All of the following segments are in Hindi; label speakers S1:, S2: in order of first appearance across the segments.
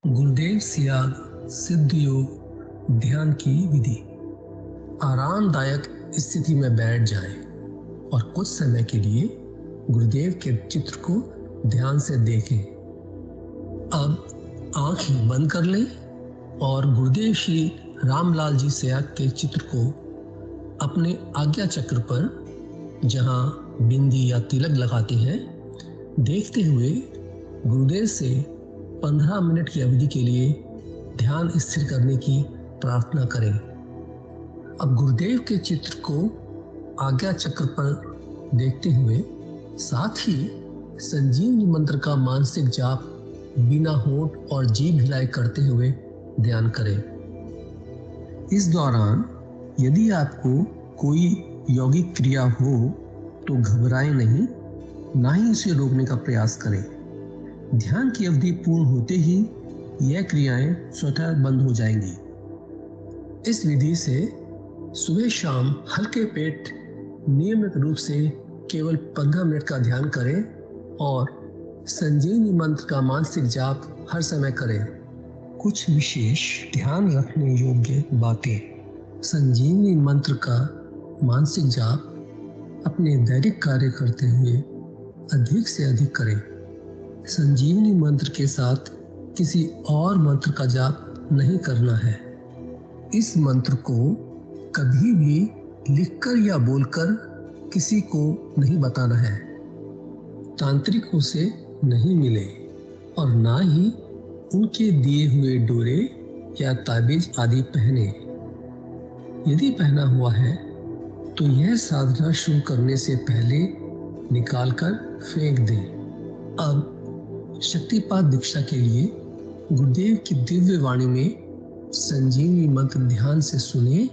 S1: गुरुदेव सियाग सिद्ध योग ध्यान की विधि। आरामदायक स्थिति में बैठ जाएं और कुछ समय के लिए गुरुदेव के चित्र को ध्यान से देखें। अब आंखें बंद कर लें और गुरुदेव श्री रामलाल जी सियाग के चित्र को अपने आज्ञा चक्र पर, जहां बिंदी या तिलक लगाते हैं, देखते हुए गुरुदेव से 15 मिनट की अवधि के लिए ध्यान स्थिर करने की प्रार्थना करें। अब गुरुदेव के चित्र को आज्ञा चक्र पर देखते हुए साथ ही संजीवनी मंत्र का मानसिक जाप बिना होंठ और जीभ हिलाए करते हुए ध्यान करें। इस दौरान यदि आपको कोई यौगिक क्रिया हो तो घबराएं नहीं, ना ही इसे रोकने का प्रयास करें। ध्यान की अवधि पूर्ण होते ही यह क्रियाएं स्वतः बंद हो जाएंगी। इस विधि से सुबह शाम हल्के पेट नियमित रूप से केवल 15 मिनट का ध्यान करें और संजीवनी मंत्र का मानसिक जाप हर समय करें। कुछ विशेष ध्यान रखने योग्य बातें। संजीवनी मंत्र का मानसिक जाप अपने दैनिक कार्य करते हुए अधिक से अधिक करें। संजीवनी मंत्र के साथ किसी और मंत्र का जाप नहीं करना है। इस मंत्र को कभी भी लिखकर या बोलकर किसी को नहीं बताना है। तांत्रिकों से नहीं मिले और ना ही उनके दिए हुए डोरे या ताबीज आदि पहने। यदि पहना हुआ है तो यह साधना शुरू करने से पहले निकालकर फेंक दें। अब शक्तिपात दीक्षा के लिए गुरुदेव की दिव्य वाणी में संजीवनी मंत्र ध्यान से सुने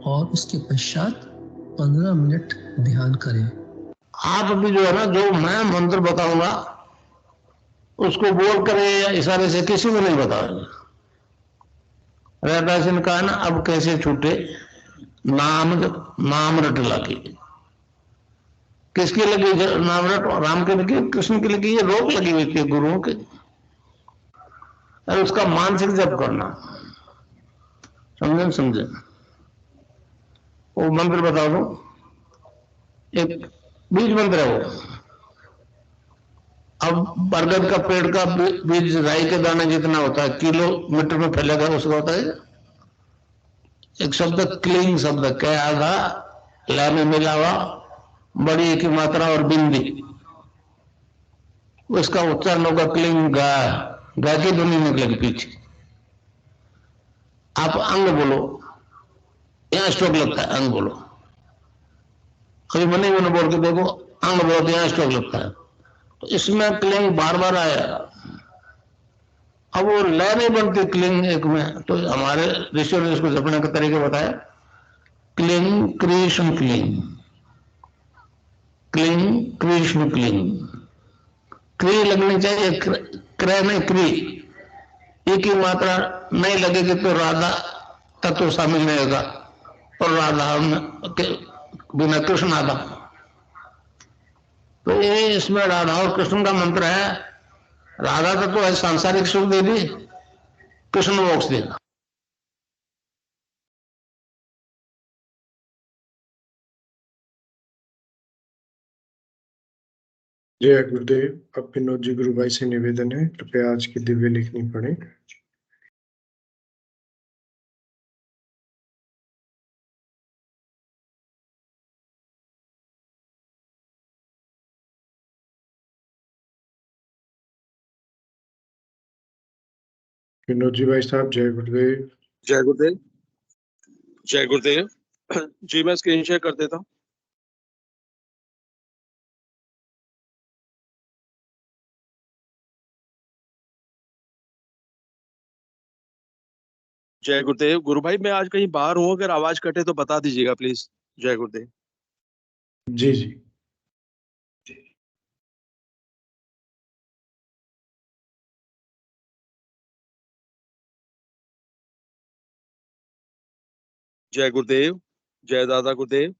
S1: और उसके पश्चात 15 मिनट ध्यान करें।
S2: आप भी जो है ना, जो मैं मंत्र बताऊंगा उसको बोल कर या इशारे से किसी को नहीं बताएंगे। रहता सिंह कहा ना, अब कैसे छूटे नाम रट लगी। किसकी लगी नाम रट? राम की लगी, कृष्ण की लगी, ये रोक लगी हुई थी गुरुओं के। और उसका मानसिक जप करना, समझे? वो मंत्र बता दो, एक बीज मंत्र है वो। अब बरगद का पेड़ का बीज राई के दाने जितना होता है, किलोमीटर में फैलेगा, उसका होता है एक शब्द क्लिंग शब्द, क्या आधा ला में मिला हुआ, बड़ी की मात्रा और बिंदी, उसका उच्चारण होगा क्लिंग गा की ध्वनि निकलेगी पीछे। आप अंग बोलो, यहां स्ट्रोक लगता है, अंग बोलो। कभी मन ही मन बोल के देखो, अंग बोलो तो यहां स्ट्रोक लगता है। तो इसमें क्लिंग बार बार आया। अब वो लय नहीं बनती क्लिंग एक में, तो हमारे ऋषियों ने इसको जपने का तरीका बताया। Cling Krishna cling, cling Krishna cling. क्री लगनी चाहिए, क्रय नहीं क्री। एक ही मात्रा नहीं लगेगी तो राधा तत्व शामिल नहीं होगा, और राधा के बिना कृष्ण आधा। तो ये इसमें राधा और कृष्ण का मंत्र है। राधा तत्व है सांसारिक सुख देगी, कृष्ण मोक्ष देगा।
S3: जय गुरुदेव। अब विनोद जी गुरु भाई से निवेदन है, कृपया आज की दिव्य लेखनी पढ़ें। विनोद जी भाई साहब, जय गुरुदेव।
S4: जय गुरुदेव। जय गुरुदेव। जी मैं स्क्रीन शेयर कर देता हूँ। जय गुरुदेव। गुरु भाई मैं आज कहीं बाहर हूँ, अगर आवाज कटे तो बता दीजिएगा प्लीज। जय गुरुदेव।
S3: जी जी।
S4: जय गुरुदेव। जय दादा गुरुदेव।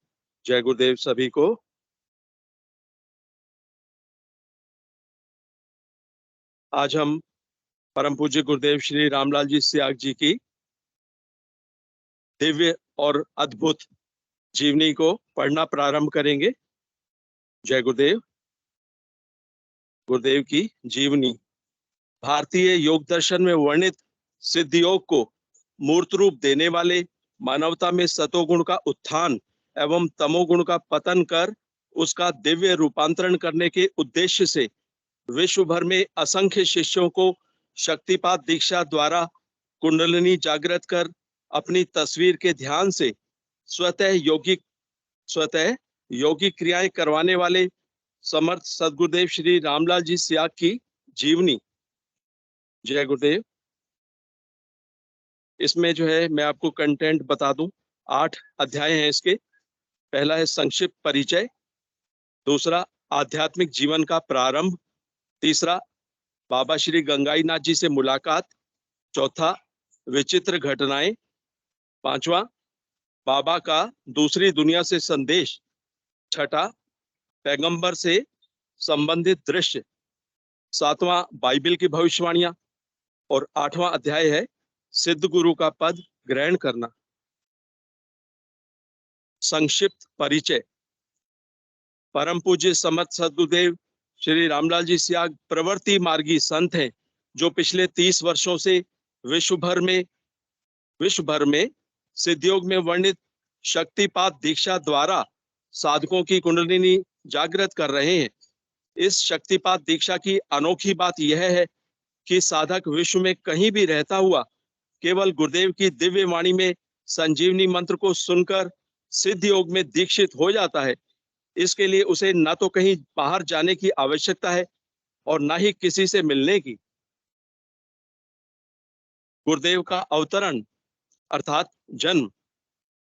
S4: जय गुरुदेव सभी को। आज हम परम पूज्य गुरुदेव श्री रामलाल जी सियाग जी की दिव्य और अद्भुत जीवनी को पढ़ना प्रारंभ करेंगे। जय गुरुदेव। गुरुदेव की जीवनी भारतीय योग दर्शन में वर्णित सिद्ध योग को मूर्त रूप देने वाले, मानवता में सतोगुण का उत्थान एवं तमोगुण का पतन कर उसका दिव्य रूपांतरण करने के उद्देश्य से विश्व भर में असंख्य शिष्यों को शक्तिपात दीक्षा द्वारा कुंडलिनी जागृत कर अपनी तस्वीर के ध्यान से स्वतः योगिक क्रियाएं करवाने वाले समर्थ सदगुरुदेव श्री रामलाल जी सियाग की जीवनी। जय गुरुदेव। इसमें जो है मैं आपको कंटेंट बता दूं। 8 अध्याय हैं इसके। पहला है संक्षिप्त परिचय, दूसरा आध्यात्मिक जीवन का प्रारंभ, तीसरा बाबा श्री गंगाई नाथ जी से मुलाकात, चौथा विचित्र घटनाएं, पांचवा बाबा का दूसरी दुनिया से संदेश, छठा पैगंबर से संबंधित दृश्य, सातवां बाइबल की भविष्यवाणियां और 8वां अध्याय है सिद्ध गुरु का पद ग्रहण करना। संक्षिप्त परिचय। परम पूज्य समर्थ सदगुरुदेव श्री रामलाल जी सियाग प्रवृत्ति मार्गी संत हैं जो पिछले 30 वर्षों से विश्व भर में सिद्धयोग में वर्णित शक्तिपात दीक्षा द्वारा साधकों की कुंडलिनी जागृत कर रहे हैं। इस शक्तिपात दीक्षा की अनोखी बात यह है कि साधक विश्व में कहीं भी रहता हुआ केवल गुरुदेव की दिव्य वाणी में संजीवनी मंत्र को सुनकर सिद्ध योग में दीक्षित हो जाता है। इसके लिए उसे न तो कहीं बाहर जाने की आवश्यकता है और न ही किसी से मिलने की। गुरुदेव का अवतरण अर्थात जन्म।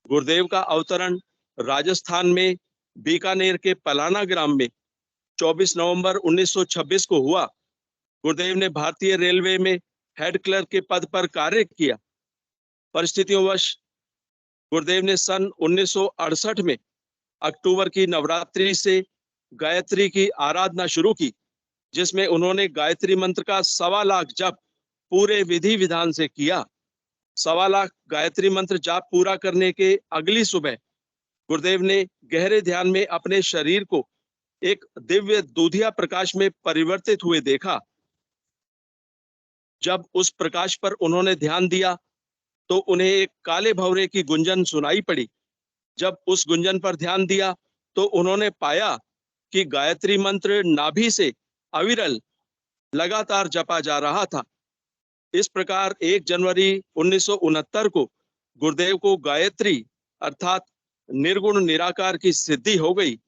S4: गुरुदेव का अवतरण राजस्थान में बीकानेर के पलाना ग्राम में 24 नवंबर 1926 को हुआ। गुरुदेव ने भारतीय रेलवे में हेड क्लर्क के पद पर कार्य किया। परिस्थितियोंवश गुरुदेव ने सन 1968 में अक्टूबर की नवरात्रि से गायत्री की आराधना शुरू की, जिसमें उन्होंने गायत्री मंत्र का 1.25 लाख जप पूरे विधि विधान से किया। 1.25 लाख गायत्री मंत्र जाप पूरा करने के अगली सुबह गुरुदेव ने गहरे ध्यान में अपने शरीर को एक दिव्य दूधिया प्रकाश में परिवर्तित हुए देखा। जब उस प्रकाश पर उन्होंने ध्यान दिया तो उन्हें एक काले भंवरे की गुंजन सुनाई पड़ी। जब उस गुंजन पर ध्यान दिया तो उन्होंने पाया कि गायत्री मंत्र नाभि से अविरल लगातार जपा जा रहा था। इस प्रकार 1 जनवरी 1969 को गुरुदेव को गायत्री अर्थात निर्गुण निराकार की सिद्धि हो गई।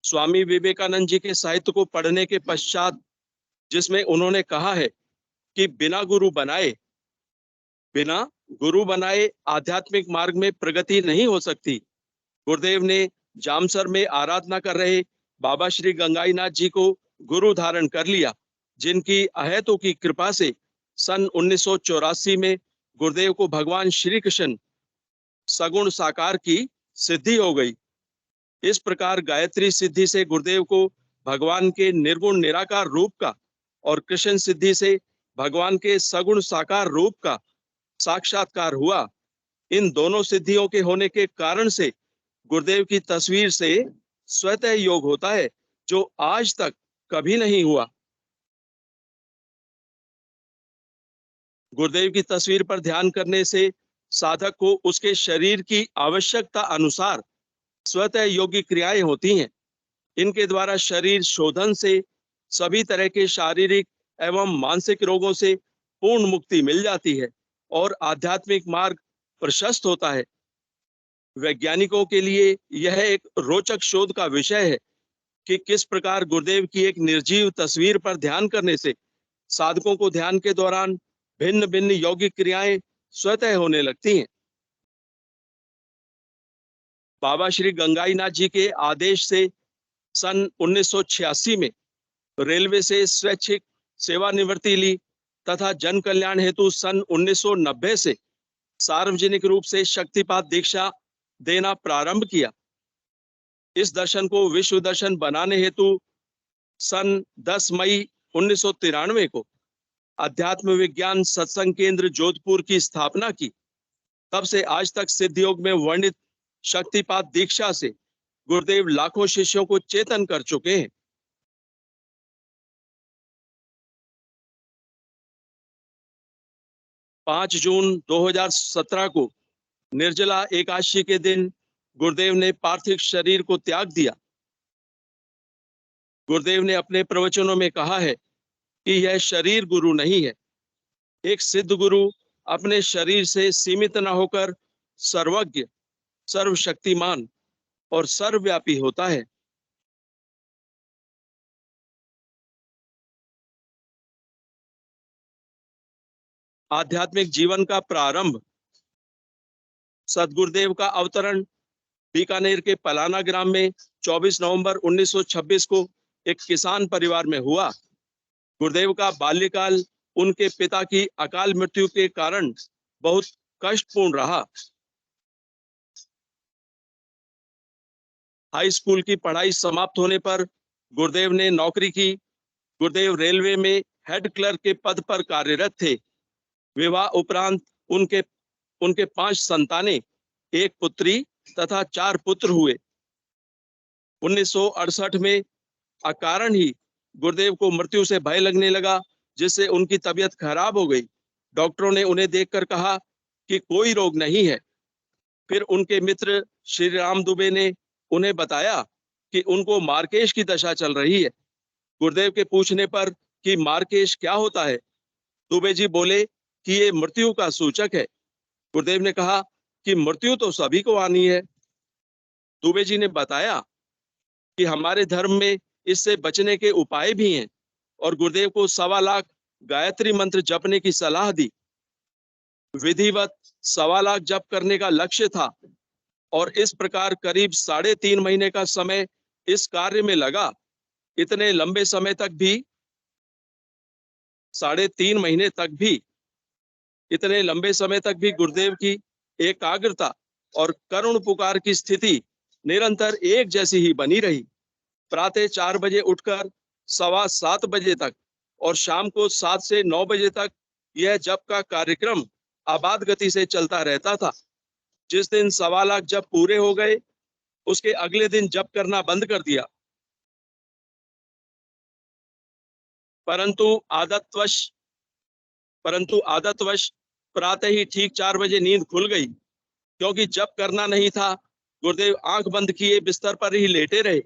S4: स्वामी विवेकानंद जी के साहित्य को पढ़ने के पश्चात, जिसमें उन्होंने कहा है कि बिना गुरु बनाए आध्यात्मिक मार्ग में प्रगति नहीं हो सकती, गुरुदेव ने जामसर में आराधना कर रहे बाबा श्री गंगाई नाथ जी को गुरु धारण कर लिया, जिनकी अहेतु की कृपा से सन 1984 में गुरुदेव को भगवान श्री कृष्ण सगुण साकार की सिद्धि हो गई। इस प्रकार गायत्री सिद्धि से गुरुदेव को भगवान के निर्गुण निराकार रूप का और कृष्ण सिद्धि से भगवान के सगुण साकार रूप का साक्षात्कार हुआ। इन दोनों सिद्धियों के होने के कारण से गुरुदेव की तस्वीर से स्वतः योग होता है, जो आज तक कभी नहीं हुआ। गुरुदेव की तस्वीर पर ध्यान करने से साधक को उसके शरीर की आवश्यकता अनुसार स्वतः योगी क्रियाएं होती हैं। इनके द्वारा शरीर शोधन से सभी तरह के शारीरिक एवं मानसिक रोगों से पूर्ण मुक्ति मिल जाती है और आध्यात्मिक मार्ग प्रशस्त होता है। वैज्ञानिकों के लिए यह एक रोचक शोध का विषय है कि किस प्रकार गुरुदेव की एक निर्जीव तस्वीर पर ध्यान करने से साधकों को ध्यान के दौरान भिन्न भिन्न यौगिक क्रियाएं स्वतः होने लगती हैं। बाबा श्री गंगाई नाथ जी के आदेश से सन 1986 में रेलवे से स्वैच्छिक सेवानिवृत्ति ली तथा जन कल्याण हेतु सन 1990 से सार्वजनिक रूप से शक्तिपात दीक्षा देना प्रारंभ किया। इस दर्शन को विश्व दर्शन बनाने हेतु सन 10 मई 1993 को अध्यात्म विज्ञान सत्संग केंद्र जोधपुर की स्थापना की, तब से आज तक सिद्ध योग में वर्णित शक्तिपात दीक्षा से गुरुदेव लाखों शिष्यों को चेतन कर चुके हैं। पांच जून 2017 को निर्जला एकादशी के दिन गुरुदेव ने पार्थिव शरीर को त्याग दिया। गुरुदेव ने अपने प्रवचनों में कहा है कि यह शरीर गुरु नहीं है। एक सिद्ध गुरु अपने शरीर से सीमित न होकर सर्वज्ञ, सर्वशक्तिमान और सर्वव्यापी होता है। आध्यात्मिक जीवन का प्रारंभ सदगुरुदेव का अवतरण बीकानेर के पलाना ग्राम में 24 नवंबर 1926 को एक किसान परिवार में हुआ। गुरुदेव का बाल्यकाल उनके पिता की अकाल मृत्यु के कारण बहुत कष्टपूर्ण रहा। हाई स्कूल की पढ़ाई समाप्त होने पर गुरुदेव ने नौकरी की। गुरुदेव रेलवे में हेड क्लर्क के पद पर कार्यरत थे। विवाह उपरांत उनके 5 संतानें, 1 पुत्री तथा 4 पुत्र हुए। 1968 में अकारण ही गुरुदेव को मृत्यु से भय लगने लगा, जिससे उनकी तबीयत खराब हो गई। डॉक्टरों ने उन्हें देखकर कहा कि कोई रोग नहीं है। फिर उनके मित्र श्री राम दुबे ने उन्हें बताया कि उनको मार्केश की दशा चल रही है। गुरुदेव के पूछने पर कि मार्केश क्या होता है, दुबे जी बोले कि ये मृत्यु का सूचक है। गुरुदेव ने कहा कि मृत्यु तो सभी को आनी है। दुबे जी ने बताया कि हमारे धर्म में इससे बचने के उपाय भी हैं और गुरुदेव को 1.25 लाख गायत्री मंत्र जपने की सलाह दी। विधिवत 1.25 लाख जप करने का लक्ष्य था और इस प्रकार करीब 3.5 महीने का समय इस कार्य में लगा। इतने लंबे समय तक भी 3.5 महीने तक भी गुरुदेव की एकाग्रता और करुण पुकार की स्थिति निरंतर एक जैसी ही बनी रही। प्रातः 4 बजे उठकर 7:15 बजे तक और शाम को 7 से 9 बजे तक यह जप का कार्यक्रम आबाद गति से चलता रहता था। जिस दिन 1.25 लाख जप पूरे हो गए, उसके अगले दिन जप करना बंद कर दिया। परंतु आदतवश प्रातः ही ठीक 4 बजे नींद खुल गई। क्योंकि जप करना नहीं था, गुरुदेव आंख बंद किए बिस्तर पर ही लेटे रहे।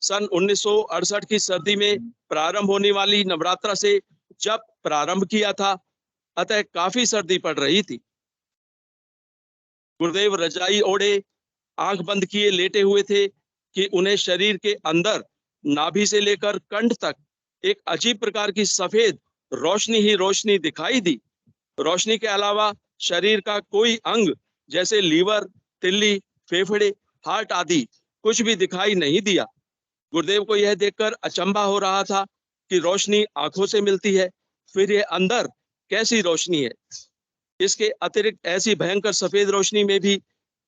S4: सन 1968 की सर्दी में प्रारंभ होने वाली नवरात्रा से जप प्रारंभ किया था, अतः काफी सर्दी पड़ रही थी। गुरुदेव रजाई ओढ़े आंख बंद किए लेटे हुए थे कि उन्हें शरीर के अंदर नाभि से लेकर कंठ तक एक अजीब प्रकार की सफेद रोशनी ही रोशनी दिखाई दी। रोशनी के अलावा शरीर का कोई अंग जैसे लीवर, तिल्ली, फेफड़े, हार्ट आदि कुछ भी दिखाई नहीं दिया। गुरुदेव को यह देखकर अचंभा हो रहा था कि रोशनी आंखों से मिलती है, फिर यह अंदर कैसी रोशनी है। इसके अतिरिक्त ऐसी भयंकर सफेद रोशनी में भी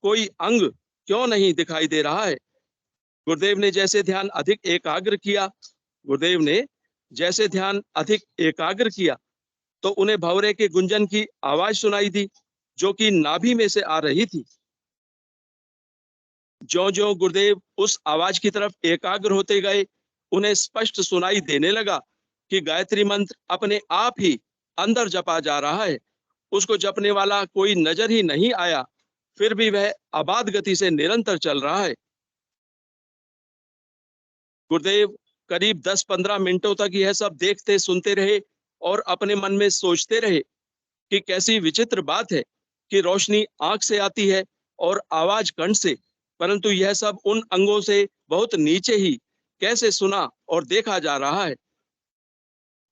S4: कोई अंग क्यों नहीं दिखाई दे रहा है। गुरुदेव ने जैसे ध्यान अधिक एकाग्र किया तो उन्हें भंवरे के गुंजन की आवाज सुनाई दी, जो कि नाभि में से आ रही थी। ज्यों-ज्यों गुरुदेव उस आवाज की तरफ एकाग्र होते गए, उन्हें स्पष्ट सुनाई देने लगा कि गायत्री मंत्र अपने आप ही अंदर जपा जा रहा है। उसको जपने वाला कोई नजर ही नहीं आया, फिर भी वह आबाद गति से निरंतर चल रहा है। गुरुदेव करीब 10-15 मिनटों तक यह सब देखते सुनते रहे और अपने मन में सोचते रहे कि कैसी विचित्र बात है कि रोशनी आंख से आती है और आवाज कंठ से, परंतु यह सब उन अंगों से बहुत नीचे ही कैसे सुना और देखा जा रहा है।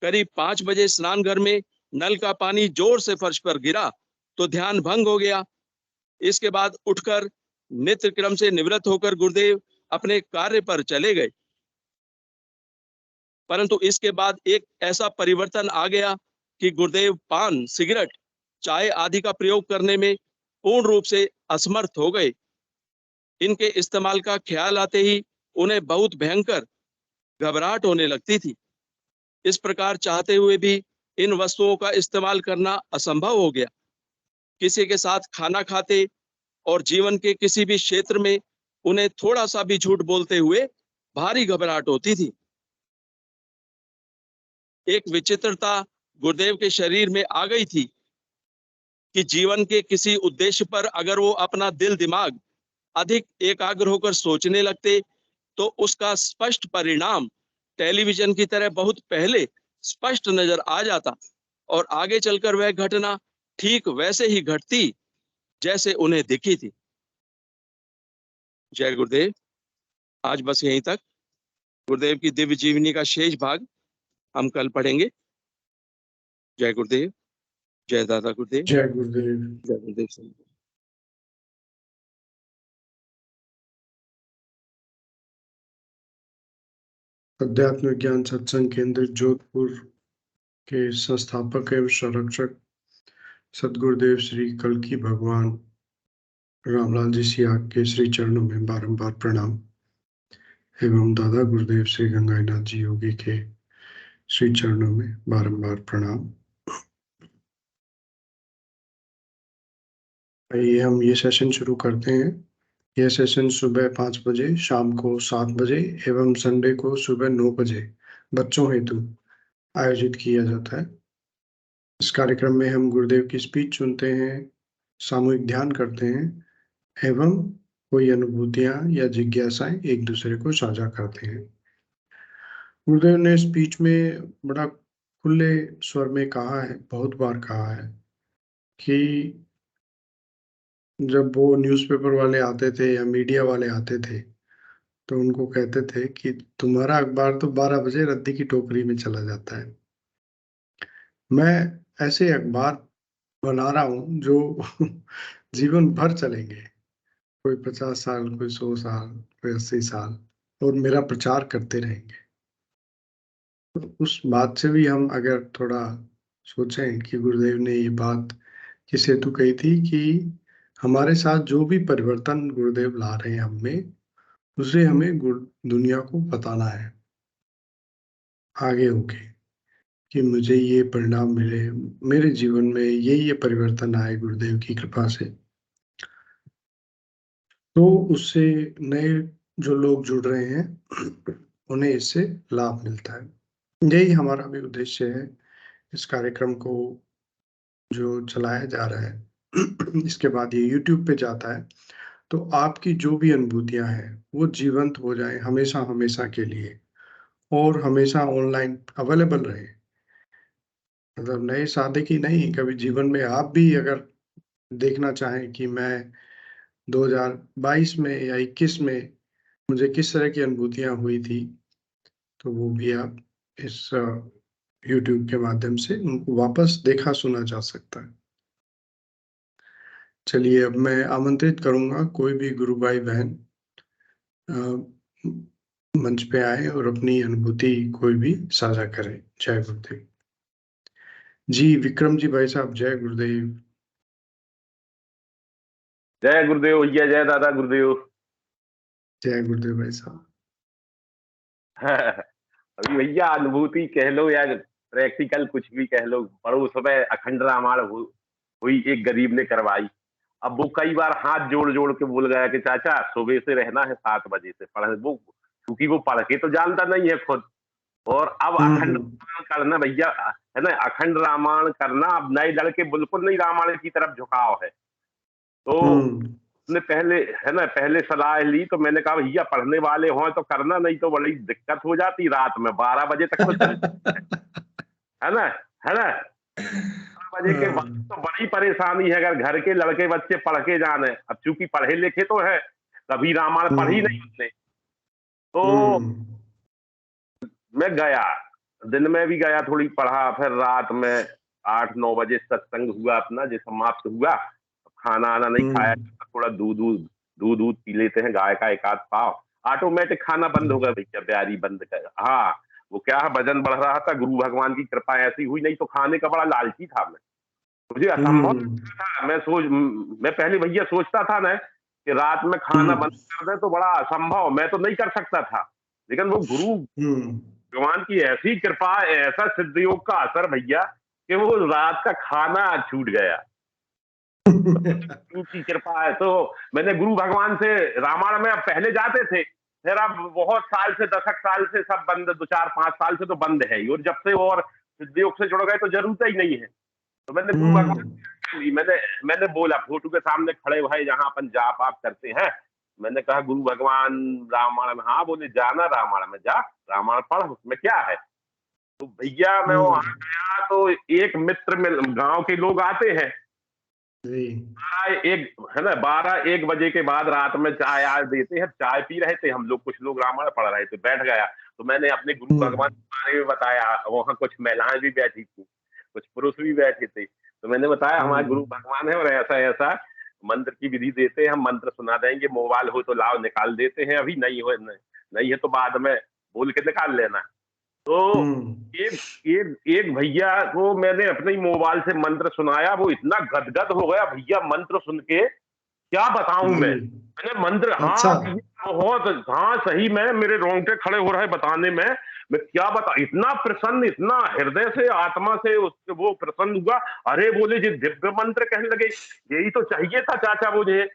S4: करीब 5 बजे स्नान घर में नल का पानी जोर से फर्श पर गिरा तो ध्यान भंग हो गया। इसके बाद उठकर नित्य क्रम से निवृत्त होकर गुरुदेव अपने कार्य पर चले गए। परंतु इसके बाद एक ऐसा परिवर्तन आ गया कि गुरुदेव पान, सिगरेट, चाय आदि का प्रयोग करने में पूर्ण रूप से असमर्थ हो गए। इनके इस्तेमाल का ख्याल आते ही उन्हें बहुत भयंकर घबराहट होने लगती थी। इस प्रकार चाहते हुए भी इन वस्तुओं का इस्तेमाल करना असंभव हो गया। किसी के साथ खाना खाते और जीवन के किसी भी क्षेत्र में उन्हें थोड़ा सा भी झूठ बोलते हुए भारी घबराहट होती थी। एक विचित्रता गुरुदेव के शरीर में आ गई थी कि जीवन के किसी उद्देश्य पर अगर वो अपना दिल दिमाग अधिक एकाग्र होकर सोचने लगते तो उसका स्पष्ट परिणाम टेलीविजन की तरह बहुत पहले स्पष्ट नजर आ जाता और आगे चलकर वह घटना ठीक वैसे ही घटती जैसे उन्हें दिखी थी। जय गुरुदेव। आज बस यहीं तक। गुरुदेव की दिव्य जीवनी का शेष भाग हम कल पढ़ेंगे। जय गुरुदेव। जय दादा गुरुदेव।
S3: जय गुरुदेव।
S4: जय गुरुदेव सिंह।
S3: अध्यात्म ज्ञान सत्संग केंद्र जोधपुर के संस्थापक एवं संरक्षक सदगुरुदेव श्री कल्की भगवान रामलाल जी सियाग के श्री चरणों में बारंबार प्रणाम एवं दादा गुरुदेव श्री गंगाईनाथ जी योगी के श्री चरणों में बारंबार प्रणाम। आइए हम ये सेशन शुरू करते हैं। यह सेशन सुबह 5 बजे, शाम को 7 बजे एवं संडे को सुबह 9 बजे बच्चों हेतु आयोजित किया जाता है। इस कार्यक्रम में हम गुरुदेव की स्पीच सुनते हैं, सामूहिक ध्यान करते हैं एवं कोई अनुभूतियां या जिज्ञासाएं एक दूसरे को साझा करते हैं। गुरुदेव ने स्पीच में बड़ा खुले स्वर में कहा है, बहुत बार कहा है कि जब वो न्यूज़पेपर वाले आते थे या मीडिया वाले आते थे तो उनको कहते थे कि तुम्हारा अखबार तो 12 बजे रद्दी की टोकरी में चला जाता है। मैं ऐसे अखबार बना रहा हूँ जो जीवन भर चलेंगे, कोई 50 साल, कोई 100 साल, कोई 80 साल, और मेरा प्रचार करते रहेंगे। तो उस बात से भी हम अगर थोड़ा सोचें कि गुरुदेव ने ये बात किस हेतु कही थी कि हमारे साथ जो भी परिवर्तन गुरुदेव ला रहे हैं हम में, उसे हमें दुनिया को बताना है आगे होके कि मुझे ये परिणाम मिले, मेरे जीवन में ये परिवर्तन आए गुरुदेव की कृपा से। तो उससे नए जो लोग जुड़ रहे हैं उन्हें इससे लाभ मिलता है। यही हमारा भी उद्देश्य है इस कार्यक्रम को जो चलाया जा रहा है। इसके बाद ये YouTube पे जाता है तो आपकी जो भी अनुभूतियां हैं वो जीवंत हो जाए हमेशा हमेशा के लिए और हमेशा ऑनलाइन अवेलेबल रहे। मतलब नए सादे की नहीं, कभी जीवन में आप भी अगर देखना चाहें कि मैं 2022 में या 21 में मुझे किस तरह की अनुभूतियां हुई थी, तो वो भी आप इस YouTube के माध्यम से उनको वापस देखा सुना जा सकता है। चलिए अब मैं आमंत्रित करूंगा कोई भी गुरु भाई बहन मंच पे आए और अपनी अनुभूति कोई भी साझा करें। जय गुरुदेव जी। विक्रम जी भाई साहब, जय गुरुदेव।
S5: जय गुरुदेव भैया। जय दादा गुरुदेव।
S3: जय गुरुदेव भाई साहब।
S5: अभी भैया अनुभूति कह लो या प्रैक्टिकल कुछ भी कह लो, पड़ोस में अखंड रामायण हुई, एक गरीब ने करवाई। अब वो कई बार हाथ जोड़ जोड़ के बोल गया कि चाचा सुबह से रहना है 7 बजे से पढ़, वो क्योंकि वो पढ़ के तो जानता नहीं है खुद। और अब अखंड रामायण करना भैया है ना, अखंड रामायण करना, अब नए लड़के बिल्कुल नहीं रामायण की तरफ झुकाव है। तो ने पहले सलाह ली तो मैंने कहा भैया पढ़ने वाले हों तो करना, नहीं तो बड़ी दिक्कत हो जाती, रात में 12 बजे तक तो है ना 12 बजे के बाद तो बड़ी परेशानी है अगर घर के लड़के बच्चे पढ़ के जाने। अब चूंकि पढ़े लिखे तो है, कभी रामायण पढ़ी नहीं उसने, तो मैं गया, दिन में भी गया, थोड़ी पढ़ा, फिर रात में 8-9 बजे सत्संग हुआ अपना, जो समाप्त हुआ। खाना आना नहीं खाया, थोड़ा दूध पी लेते हैं, गाय का 1 आध पाव, ऑटोमेटिक खाना बंद हो गया भैया, तैयारी बंद कर। हाँ वो क्या है, वजन बढ़ रहा था, गुरु भगवान की कृपा ऐसी हुई, नहीं तो खाने का बड़ा लालची था मैं, मुझे असंभव था। मैं पहले भैया सोचता था ना कि रात में खाना बंद कर दे तो बड़ा असंभव, मैं तो नहीं कर सकता था। लेकिन वो गुरु भगवान की ऐसी कृपा, ऐसा सिद्ध योग का असर भैया कि वो रात का खाना छूट गया। गुरु की कृपा है। तो मैंने गुरु भगवान से रामायण में अब पहले जाते थे, फिर अब बहुत साल से, दशक साल से सब बंद, 2-4-5 साल से तो बंद है ही, और जब से और सिद्ध योग से जुड़ गए तो जरूरत ही नहीं है। तो मैंने गुरु भगवान मैंने बोला फोटो के सामने खड़े भाई जहां अपन जाप आप करते हैं, मैंने कहा गुरु भगवान रामायण में, हाँ बोले जाना रामायण में, जा रामायण पढ़, उसमें क्या है। तो भैया मैं वहां गया तो एक मित्र में, गांव के लोग आते हैं, एक है ना 12-1 बजे के बाद रात में चाय आज देते हैं, चाय पी रहे थे हम लोग, कुछ लोग रामायण पढ़ रहे थे, बैठ गया तो मैंने अपने गुरु भगवान के बारे में बताया। वहां कुछ महिलाएं भी बैठी थी, कुछ पुरुष भी बैठे थे, तो मैंने बताया हमारे गुरु भगवान है और ऐसा ऐसा मंत्र की विधि देते हैं, हम मंत्र सुना देंगे, मोबाइल हो तो लाओ निकाल देते हैं, अभी नहीं है तो बाद में बोल के निकाल लेना। तो एक भैया को मैंने अपने ही मोबाइल से मंत्र सुनाया, वो इतना गदगद हो गया भैया मंत्र सुन के, क्या बताऊं मैंने मंत्र।
S3: अच्छा।
S5: हाँ बहुत, हाँ सही में मेरे रोंगटे खड़े हो रहे बताने में, मैं क्या बता, इतना प्रसन्न, इतना हृदय से आत्मा से उससे वो प्रसन्न हुआ। अरे बोले जी दिव्य मंत्र कहने लगे, यही तो चाहिए था चाचा मुझे।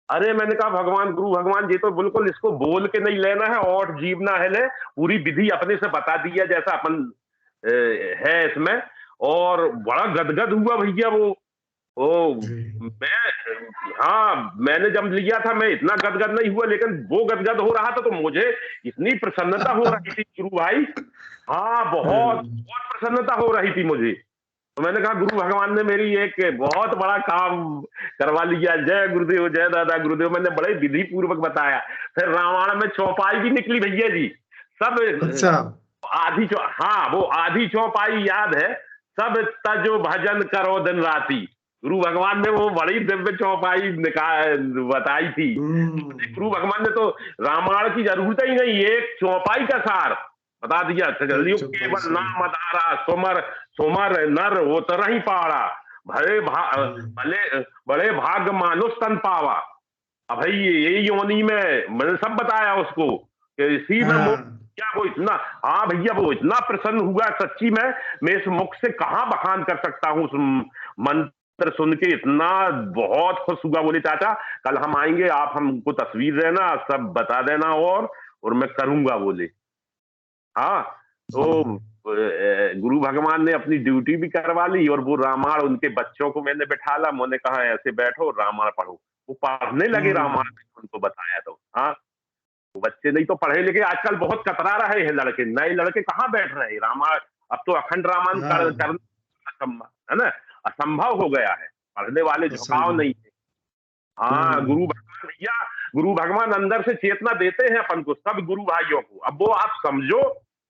S5: अरे मैंने कहा भगवान, गुरु भगवान जी तो बिल्कुल इसको बोल के नहीं लेना है और जीवना है, ले पूरी विधि अपने से बता दी है जैसा अपन है इसमें। और बड़ा गदगद हुआ भैया वो मैं, हाँ मैंने जब लिया था मैं इतना गदगद नहीं हुआ, लेकिन वो गदगद हो रहा था तो मुझे इतनी प्रसन्नता हो रही थी गुरु भाई, हाँ बहुत बहुत प्रसन्नता हो रही थी मुझे। तो मैंने कहा गुरु भगवान ने मेरी एक बहुत बड़ा काम करवा लिया, जय गुरुदेव, जय दादा गुरुदेव। मैंने बड़े विधि पूर्वक बताया। फिर रामायण में चौपाई भी निकली भैया जी, सब
S3: अच्छा।
S5: हाँ वो आधी चौपाई याद है, सब तजो भजन करो दिन राती। गुरु भगवान ने वो बड़ी दिव्य चौपाई बताई थी। गुरु भगवान ने तो रामायण की जरूरत ही नहीं, एक चौपाई का सार बता दिया। केवल नाम अधारा, सुमर सुमर नर वो तरही पाड़ा, बड़े भाग मानुष तन पावा। अब भाई यही योनि में मैंने सब बताया उसको कि इसी में क्या वो इतना, हाँ भैया वो इतना प्रसन्न हुआ सच्ची में, मैं इस मुख से कहाँ बखान कर सकता हूँ। मंत्र सुन के इतना बहुत खुश हुआ, बोले चाचा कल हम आएंगे, आप हमको तस्वीर देना, सब बता देना और मैं करूंगा बोले। हाँ तो गुरु भगवान ने अपनी ड्यूटी भी करवा ली, और वो रामायण उनके बच्चों को मैंने बैठाला, मैंने कहा ऐसे बैठो रामायण पढ़ो। वो पढ़ने लगे रामायण, उनको बताया तो हाँ वो बच्चे नहीं तो पढ़े लिखे आजकल बहुत कतरा रहे हैं लड़के, नए लड़के कहाँ बैठ रहे हैं रामायण। अब तो अखंड रामायण करना है ना असंभव हो गया है, पढ़ने वाले झुकाव नहीं है। हाँ गुरु भगवान भैया, गुरु भगवान अंदर से चेतना देते हैं अपन को, सब गुरु भाइयों को। अब वो आप समझो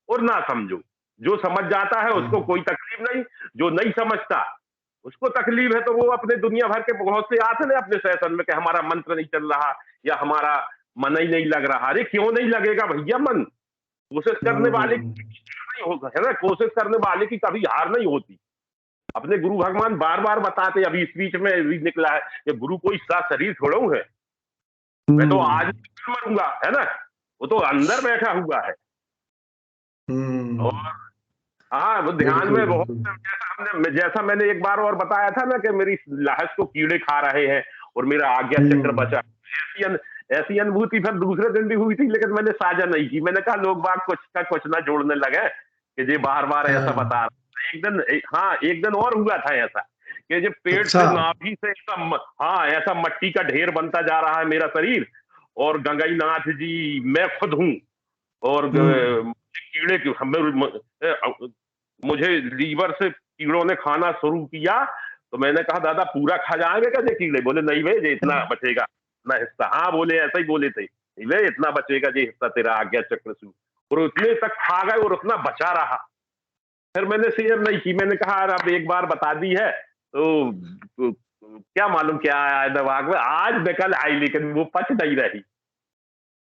S5: और ना समझो, जो समझ जाता है उसको कोई तकलीफ नहीं, जो नहीं समझता उसको तकलीफ है। तो वो अपने दुनिया भर के बहुत से आते हैं अपने सेशन में कि हमारा मंत्र नहीं चल रहा या हमारा मन ही नहीं लग रहा। अरे क्यों नहीं लगेगा भैया मन, कोशिश करने वाले की नहीं होगा है ना, कोशिश करने वाले की कभी हार नहीं होती। अपने गुरु भगवान बार बार बताते, अभी इस बीच में भी निकला है कि गुरु कोई सा शरीर थोड़ा है, मैं तो आज मरूंगा है ना, वो तो अंदर बैठा हुआ है। और हाँ वो ध्यान में बहुत, जैसा मैंने एक बार और बताया था ना कि मेरी लाश को कीड़े खा रहे हैं और मेरा आज्ञा चक्र बचा, ऐसी अनुभूति फिर दूसरे दिन भी हुई थी, लेकिन मैंने साझा नहीं की। मैंने कहा लोग बाग कुछ का कुछ ना जोड़ने लगे कि ये बार बार ऐसा बता रहा। एक दिन और हुआ था ऐसा कि जब पेट से नाभि से ऐसा मट्टी का ढेर बनता जा रहा है मेरा शरीर, और गंगाई नाथ जी मैं खुद हूँ, और कीड़े मुझे लीवर से कीड़ों ने खाना शुरू किया। तो मैंने कहा दादा पूरा खा जाएंगे कैसे कीड़े? बोले नहीं भाई इतना बचेगा ना हिस्सा। हाँ बोले ऐसा ही बोले थे, वे इतना बचेगा जी हिस्सा तेरा आज्ञा चक्र से, और उतने तक खा गए और उतना बचा रहा। फिर मैंने शेयर नहीं की, मैंने कहा अब एक बार बता दी है तो क्या मालूम क्या आया दिमाग में, आज निकल आई लेकिन वो पच नहीं रही।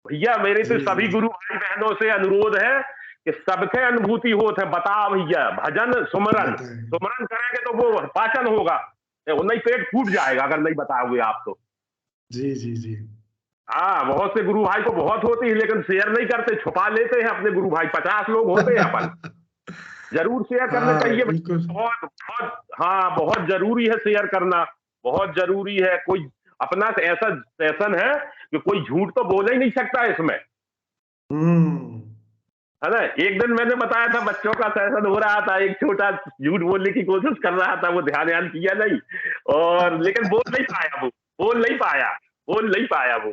S5: भैया मेरे तो सभी गुरु भाई बहनों से अनुरोध है कि सबके अनुभूति होते है, बता भैया भजन सुमरन करेंगे तो वो पाचन होगा, नहीं पेट फूट जाएगा अगर नहीं बताओगे आप तो।
S3: जी जी जी
S5: हाँ, बहुत से गुरु भाई को बहुत होती है, लेकिन शेयर नहीं करते, छुपा लेते हैं अपने गुरु भाई। 50 लोग होते हैं अपन। जरूर शेयर करना
S3: हाँ
S5: चाहिए।
S3: बिल्कुल।
S5: बहुत बहुत, हाँ, बहुत जरूरी है शेयर करना, बहुत जरूरी है। कोई अपना ऐसा सेशन है कि कोई झूठ तो बोल ही नहीं सकता इसमें,
S3: हम्म।
S5: है ना। एक दिन मैंने बताया था, बच्चों का सेशन हो रहा था, एक छोटा झूठ बोलने की कोशिश कर रहा था, वो ध्यान किया नहीं, और लेकिन बोल नहीं पाया बोल नहीं पाया वो।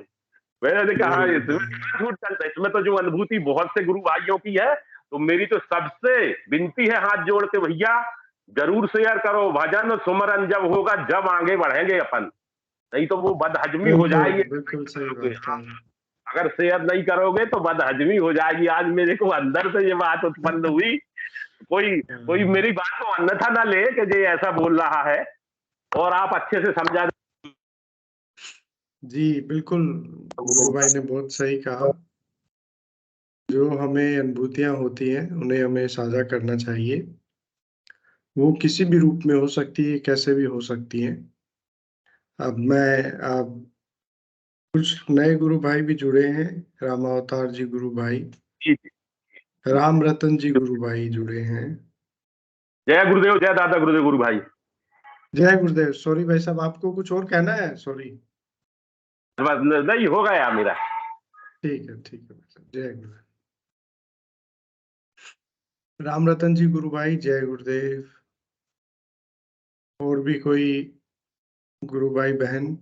S5: मैंने कहा
S3: नहीं,
S5: इसमें क्या झूठ चलता है, इसमें तो जो अनुभूति बहुत से गुरु भाइयों की है, तो मेरी तो सबसे विनती है हाथ जोड़ के, भैया जरूर शेयर करो। भजन सुमरन जब होगा, जब आगे बढ़ेंगे अपन, नहीं तो वो बदहजमी हो
S3: बिल्कुल
S5: जाएगी।
S3: बिल्कुल सही बात है।
S5: अगर शेयर नहीं करोगे तो बदहजमी हो जाएगी। आज मेरे को अंदर से ये बात उत्पन्न हुई, कोई कोई
S3: हाँ,
S5: मेरी बात को अन्यथा ना ले कि ये ऐसा बोल रहा है, और आप अच्छे से समझा।
S3: जी बिल्कुल, गुरु भाई ने बहुत सही कहा। जो हमें अनुभूतियां होती हैं उन्हें हमें साझा करना चाहिए। वो किसी भी रूप में हो सकती है, कैसे भी हो सकती हैं। अब कुछ नए गुरु भाई भी जुड़े हैं। रामावतार जी गुरु भाई,
S5: जी, जी।
S3: राम रतन जी गुरु भाई जुड़े हैं।
S5: जय गुरुदेव, जय दादा गुरुदेव गुरु भाई।
S3: जय गुरुदेव। सॉरी भाई साहब, आपको कुछ और कहना है? सॉरी।
S5: बस नहीं हो गया मेरा।
S3: ठीक है ठीक है भाई साहब, जय गुरुदेव। राम रतन जी गुरु भाई, जय गुरुदेव। और भी कोई गुरु भाई बहन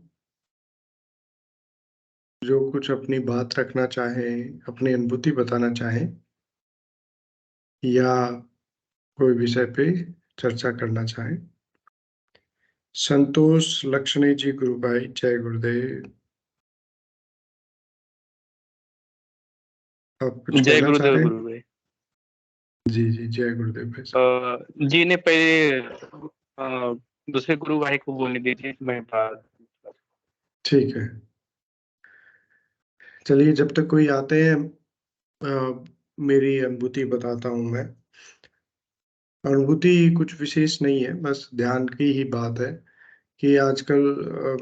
S3: जो कुछ अपनी बात रखना चाहें, अपनी अनुभूति बताना चाहें, या कोई विषय पे चर्चा करना चाहें? संतोष लक्ष्मणी जी गुरु भाई, जय गुरुदेव। आप कुछ
S6: जय
S3: कहना चाह
S6: गुरुदेव
S3: रहे हैं?
S6: गुरु भाई।
S3: जी जी, जय गुरुदेव भाई साहब।
S6: जी ने पहले दूसरे गुरु भाई को बोलने दीजिए, मैं बात।
S3: ठीक है, चलिए जब तक कोई आते हैं, मेरी अनुभूति बताता हूँ मैं। अनुभूति कुछ विशेष नहीं है, बस ध्यान की ही बात है कि आजकल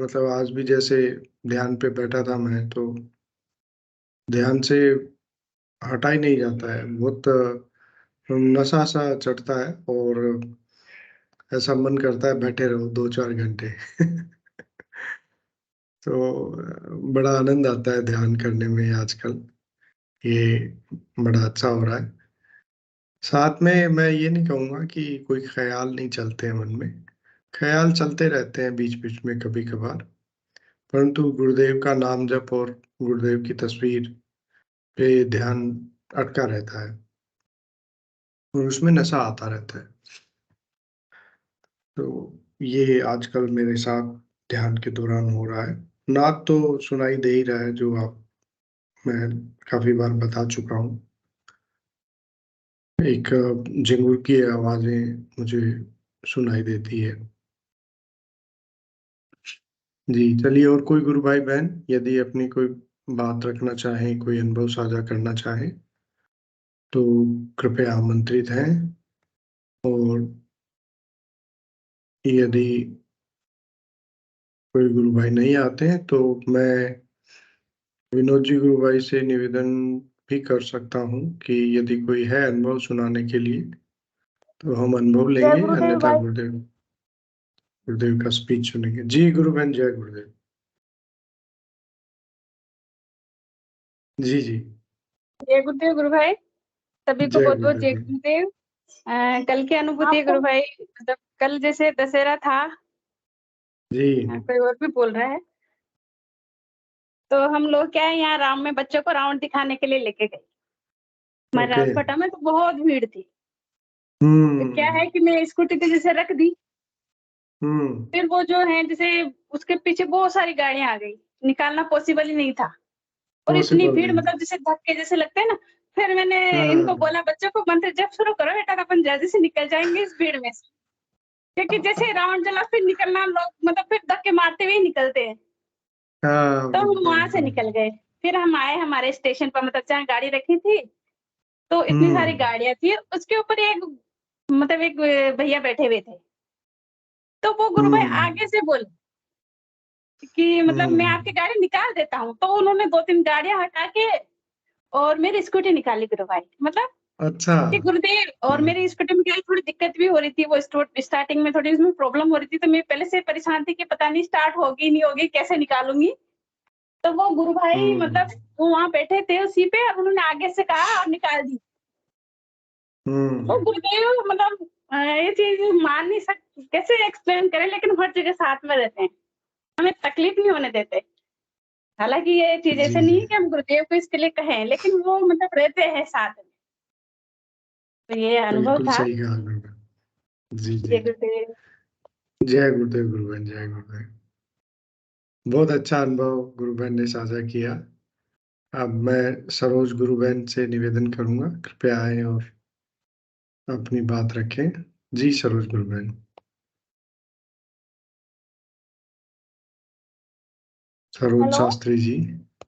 S3: मतलब आज भी जैसे ध्यान पे बैठा था मैं, तो ध्यान से हटा ही नहीं जाता है। बहुत नशा सा चढ़ता है, और ऐसा मन करता है बैठे रहो 2-4 घंटे। तो बड़ा आनंद आता है ध्यान करने में आजकल। ये बड़ा अच्छा हो रहा है। साथ में मैं ये नहीं कहूँगा कि कोई ख्याल नहीं चलते हैं मन में। ख्याल चलते रहते हैं बीच बीच में कभी कभार, परंतु गुरुदेव का नाम जप और गुरुदेव की तस्वीर पे ध्यान अटका रहता है, और उसमें नशा आता रहता है। तो ये आजकल मेरे साथ ध्यान के दौरान हो रहा है। नाद तो सुनाई दे ही रहा है, जो आप मैं काफी बार बता चुका हूँ। एक झिंगुर की आवाजें मुझे सुनाई देती है। जी चलिए, और कोई गुरु भाई बहन यदि अपनी कोई बात रखना चाहें, कोई अनुभव साझा करना चाहें, तो कृपया आमंत्रित हैं। और यदि कोई गुरु भाई नहीं आते हैं, तो मैं विनोद जी गुरु भाई से निवेदन भी कर सकता हूँ कि यदि कोई है अनुभव सुनाने के लिए, तो हम अनुभव
S7: जय
S3: लेंगे,
S7: गुरुदेव
S3: अन्यथा
S7: भाई।
S3: गुरुदेव गुरुदेव का स्पीच सुनेंगे। जी गुरु बहन, जय गुरुदेव। जी जी,
S7: जय गुरुदेव गुरु भाई, सभी को
S3: जय
S7: बहुत बहुत जय
S3: गुरुदेव।
S7: गुरुदेव। कल की अनुभूति है गुरु भाई, मतलब कल जैसे दशहरा था,
S3: जी
S7: कोई और भी बोल रहा है, तो हम लोग क्या है यहाँ राम में बच्चों को रावण दिखाने के लिए लेके गए। हमारे
S3: ओके।
S7: राजपटा में तो बहुत भीड़ थी। तो क्या
S3: हम्म
S7: है कि मैं स्कूटी पे जैसे रख दी,
S3: हम्म।
S7: फिर वो जो है जैसे उसके पीछे बहुत सारी गाड़ियां आ गई, निकालना पॉसिबल ही नहीं था। और इतनी
S3: पॉसिबल
S7: भीड़,
S3: नहीं।
S7: मतलब जैसे धक्के जैसे लगते हैं ना। फिर मैंने इनको
S3: हाँ
S7: बोला, बच्चों को मंत्र जप शुरू करो बेटा, अपन जल्दी से निकल जाएंगे इस भीड़ में से। क्योंकि जैसे रावण जला फिर निकलना, लोग मतलब फिर धक्के मारते हुए ही निकलते हैं।
S3: हाँ,
S7: तो हम
S3: बिल्कुल
S7: वहां से निकल गए। फिर हम आए हमारे स्टेशन पर, मतलब जहाँ गाड़ी रखी थी, तो इतनी सारी
S3: हम्म
S7: गाड़ियां थी, उसके ऊपर एक मतलब एक भैया बैठे हुए थे। तो वो गुरु भाई
S3: हम्म।
S7: आगे से बोले कि मतलब मैं आपकी गाड़ी निकाल देता हूँ, तो उन्होंने 2-3 गाड़ियां हटा के और मेरी स्कूटी निकाली गुरु भाई। मतलब
S3: अच्छा।
S7: कि गुरुदेव, और मेरी स्कूटी में क्या है, थोड़ी दिक्कत भी हो रही थी, वो स्टार्टिंग में थोड़ी उसमें प्रॉब्लम हो रही थी, तो मैं पहले से परेशान थी कि पता नहीं स्टार्ट होगी नहीं होगी, कैसे निकालूंगी। तो वो गुरु भाई मतलब वो वहां बैठे थे उसी पे, और उन्होंने आगे से कहा और निकाल दी। तो गुरुदेव मतलब ये चीज मान नहीं सकते, कैसे एक्सप्लेन करें, लेकिन हर जगह साथ में रहते हैं, हमें तकलीफ नहीं होने देते। हालांकि ये चीज ऐसे नहीं है कि हम गुरुदेव को इसके लिए कहें, लेकिन वो मतलब रहते हैं साथ में। तो ये अनुभव
S3: बिल्कुल
S7: था।
S3: सही कहा गुरुबेन। जी जी।
S7: जय गुरुदेव।
S3: जय गुरुदेव गुरुबेन, जय गुरुदेव। बहुत अच्छा अनुभव गुरुबेन ने साझा किया। अब मैं सरोज गुरुबेन से निवेदन करूंगा, कृपया आए और अपनी बात रखें। जी सरोज गुरुबेन। सरोज
S7: हेलो।
S3: शास्त्री जी।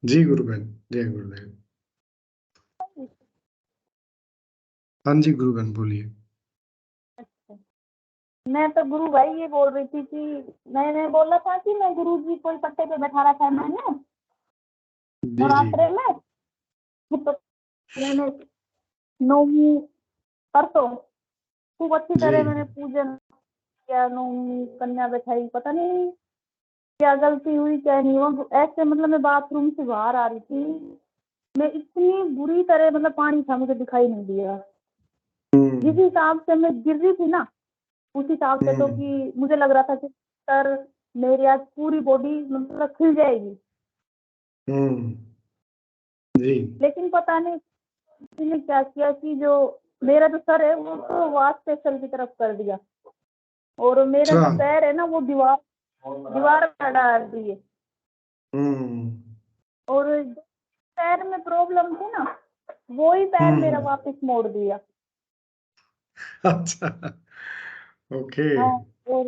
S3: जी गुरुबेन, जय गुरुदेव। हाँ जी गुरुबेन बोलिए।
S8: अच्छा, मैं तो गुरु भाई ये बोल रही थी कि मैंने बोला था कि मैं गुरु जी को पट्टे पे बैठा रखा है मैंने
S3: जी जी।
S8: नवरात्रे में। तो मैंने नौवीं परसों खूब अच्छी
S3: जी।
S8: तरह मैंने पूजन किया, नौवीं कन्या बैठाई। पता नहीं क्या गलती हुई क्या नहीं, वो ऐसे मतलब मैं बाथरूम से बाहर आ रही थी, मैं इतनी बुरी तरह मतलब पानी था, मुझे दिखाई नहीं दिया। जिस हिसाब से मैं गिर रही थी ना, उस हिसाब से तो कि मुझे लग रहा था कि सर मेरी आज पूरी बॉडी मतलब खिल जाएगी।
S3: जी।
S8: लेकिन पता नहीं किसी ने क्या किया कि जो मेरा जो सर है वो तो वाश स्पेशल की तरफ कर दिया, और मेरा जो
S3: अच्छा।
S8: पैर है ना वो दीवार पर डाल दिए। और जो पैर में प्रॉब्लम थी ना, वो ही पैर मेरा वापस मोड़ दिया।
S3: अच्छा। ओके।
S8: हाँ। और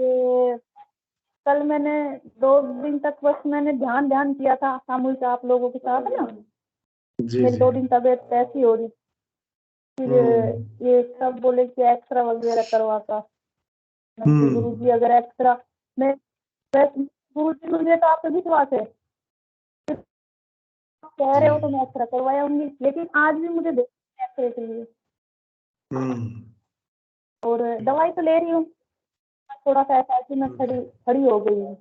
S8: कल मैंने 2 दिन तक बस मैंने ध्यान किया था सामूहिक आप लोगों के साथ ना।
S3: जी
S8: मेरी
S3: जी।
S8: 2 दिन तबीयत ऐसी हो रही, फिर ये सब बोले कि एक्सरा वगैरह करवा का। गुरु जी अगर एक्सरा मैं गुरु जी मुझे तो आप पे विश्वास है, कह रहे हो तो मैं एक्सरा करवाया होंगी, लेकिन आज भी मुझे एक्सरे के लिए। और दवाई तो ले रही हूँ, थोड़ा सा ऐसा है कि मैं खड़ी हो गई हूँ।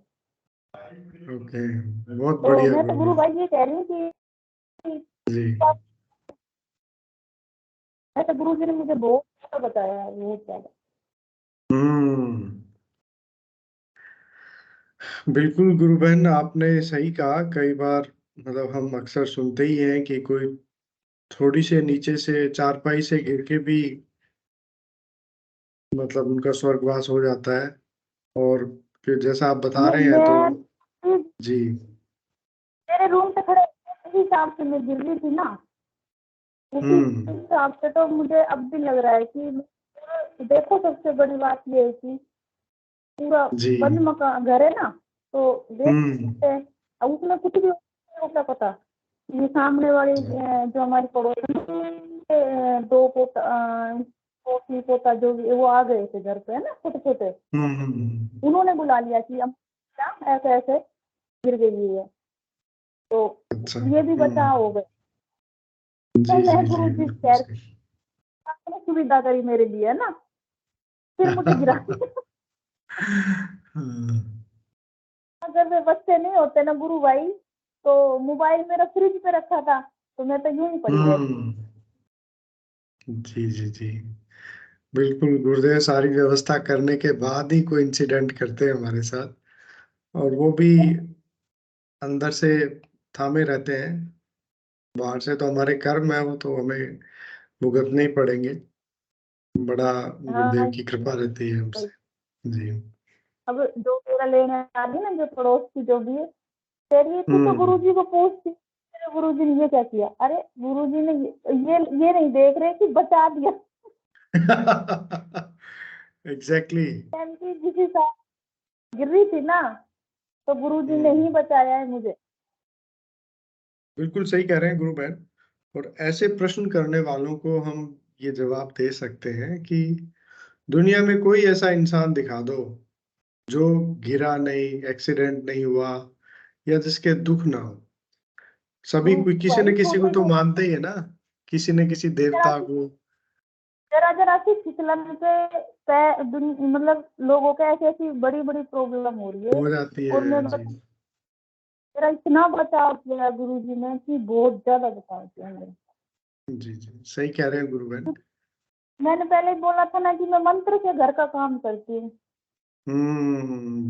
S3: ओके, बहुत
S8: तो
S3: बढ़िया
S8: मैं तो गुरु
S3: गुरुबेन।
S8: भाई ये कह रही हूँ कि
S3: जी।
S8: ऐसा गुरु जी ने मुझे बहुत अच्छा बताया है, बहुत ज्यादा।
S3: बिल्कुल गुरुबहन, आपने सही कहा। कई बार मतलब हम अक्सर सुनते ही हैं कि कोई थोड़ी से नीचे से चारपाई से गिर के भी मतलब उनका स्वर्गवास हो जाता है। और फिर जैसा आप बता रहे हैं तो जी।
S8: मेरे रूम पे खड़े उस हिसाब से मैं गिर रही थी ना, उसी हिसाब से तो मुझे अब भी लग रहा है कि देखो सबसे बड़ी बात ये है कि पूरा
S3: जी।
S8: बंद मकान घर है ना, तो देख सकते हैं। अब उसमें कुछ भी होता पता, ये सामने वाली जो हमारी पड़ोसी 2 पोती पोता जो भी वो आ गए थे घर पे है ना, छोटे छोटे। उन्होंने बुला लिया कि अब ऐसे ऐसे गिर गई है, तो
S3: अच्छा।
S8: ये भी बचाव हो गए। तो
S3: जी
S8: मैं
S3: जी जी,
S8: गुरु जी
S3: बिल्कुल
S8: खैर
S3: सही।
S8: आपने सुविधा करी मेरे लिए ना, फिर मुझे गिरा। अगर वे बच्चे नहीं होते ना गुरु भाई, तो मोबाइल मेरा फ्रिज पे रखा था, तो मैं तो यूं ही पड़ी रहती।
S3: जी जी जी, बिल्कुल गुरुदेव सारी व्यवस्था करने के बाद ही कोई इंसिडेंट करते हैं हमारे साथ, और वो भी अंदर से थामे रहते हैं। बाहर से तो हमारे कर्म है, वो तो हमें भुगतने ही पड़ेंगे। बड़ा गुरुदेव
S8: हाँ।
S3: की कृपा रहती है हमसे। जी।
S8: अब जो मेरा लेने वाली ना, जो पड़ोस की जो भी है, कह रही थी तो गुरु जी को पूछती, मेरे गुरु जी ने ये क्या किया? अरे गुरु जी ने ये नहीं देख रहे कि बचा दिया।
S3: एग्जैक्टली।
S8: जिस हिसाब गिर रही थी ना, तो गुरु जी ने ही बचाया है मुझे।
S3: बिल्कुल सही कह रहे हैं गुरु बहन। और ऐसे प्रश्न करने वालों को हम ये जवाब दे सकते हैं कि दुनिया में कोई ऐसा इंसान दिखा दो जो गिरा नहीं, एक्सीडेंट नहीं हुआ, या जिसके दुख ना हो। सभी कोई किसी न किसी को तो मानते ही है ना, किसी न किसी देवता को।
S8: जरा जरा सी फिसलन पे मतलब लोगों के ऐसी ऐसी बड़ी बड़ी प्रॉब्लम हो रही है।
S3: हो जाती
S8: और
S3: है
S8: मैं
S3: जी।
S8: मेरा इतना बचाव किया गुरु जी ने कि बहुत ज्यादा बचाव किया मेरा।
S3: जी जी सही कह रहे हैं गुरु बहन।
S8: मैंने पहले ही बोला था ना कि मैं मंत्र से घर का काम करती हूँ।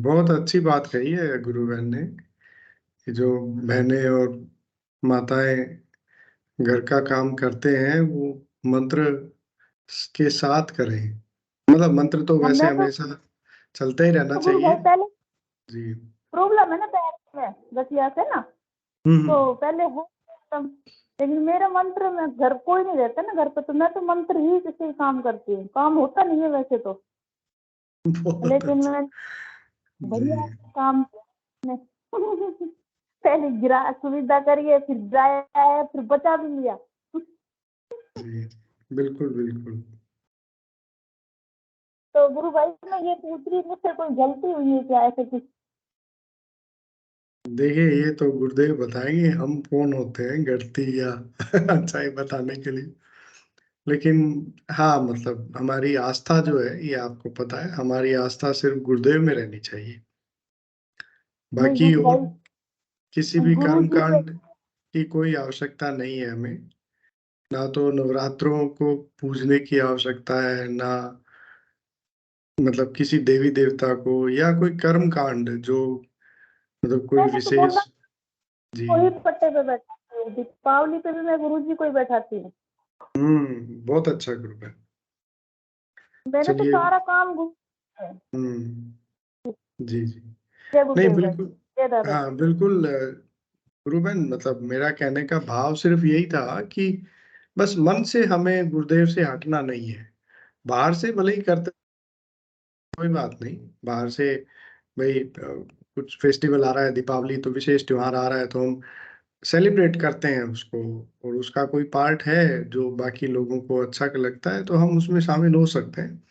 S3: बहुत अच्छी बात कही है गुरु बहन ने कि जो बहनें और माताएं घर का काम करते हैं वो मंत्र के साथ करें। मतलब मंत्र तो वैसे
S8: मैं तो
S3: हमेशा चलता ही रहना
S8: गुरु
S3: चाहिए
S8: भाई पहले
S3: जी।
S8: प्रॉब्लम है ना पैर में गठिया से ना,
S3: हम्म
S8: तो पहले हो तब, लेकिन मेरे मंत्र में घर कोई नहीं रहता ना घर पे, तो मैं तो मंत्र ही से काम करती हूँ। काम होता नहीं है वैसे तो,
S3: बहुत
S8: लेकिन
S3: अच्छा
S8: मैं
S3: जी
S8: बढ़िया काम पहले गिरा सुविधा करिए, फिर गिराया, फिर बचा भी लिया।
S3: जी बिल्कुल बिल्कुल।
S8: तो गुरु भाई मैं ये पूछ रही, मुझसे कोई गलती हुई है क्या ऐसे कुछ?
S3: देखिए ये तो गुरुदेव बताएंगे, हम कौन होते हैं गलती या अच्छाई बताने के लिए। लेकिन हाँ मतलब हमारी आस्था जो है ये आपको पता है, हमारी आस्था सिर्फ गुरुदेव में रहनी चाहिए।
S8: नहीं
S3: बाकी
S8: गुरु
S3: और
S8: भाई,
S3: किसी भी
S8: गुरु
S3: कर्म
S8: जी पे
S3: कांड की कोई आवश्यकता नहीं है हमें। ना तो नवरात्रों को पूजने की आवश्यकता है, ना मतलब किसी देवी देवता को या कोई कर्म कांड जो मतलब कोई
S8: मैंने तो बोला
S3: विशेष जी।
S8: वही पट्टे पे बैठाती हूँ, दीपावली पे भी मैं गुरु जी को ही बैठाती हूँ।
S3: बहुत अच्छा ग्रुप है।
S8: मैंने तो
S3: चलिए
S8: सारा काम गुरु है।
S3: जी जी
S8: जय
S3: नहीं
S8: गुरुदेव भाई,
S3: बिल्कुल।
S8: जय दादा।
S3: हाँ बिल्कुल गुरुबेन मतलब मेरा कहने का भाव सिर्फ यही था कि बस मन से हमें गुरुदेव से हटना नहीं है। बाहर से भले ही करते कोई बात नहीं, बाहर से भाई कुछ फेस्टिवल आ रहा है, दीपावली तो विशेष त्योहार आ रहा है तो हम सेलिब्रेट करते हैं उसको, और उसका कोई पार्ट है जो बाकी लोगों को अच्छा लगता है तो हम उसमें शामिल हो सकते हैं।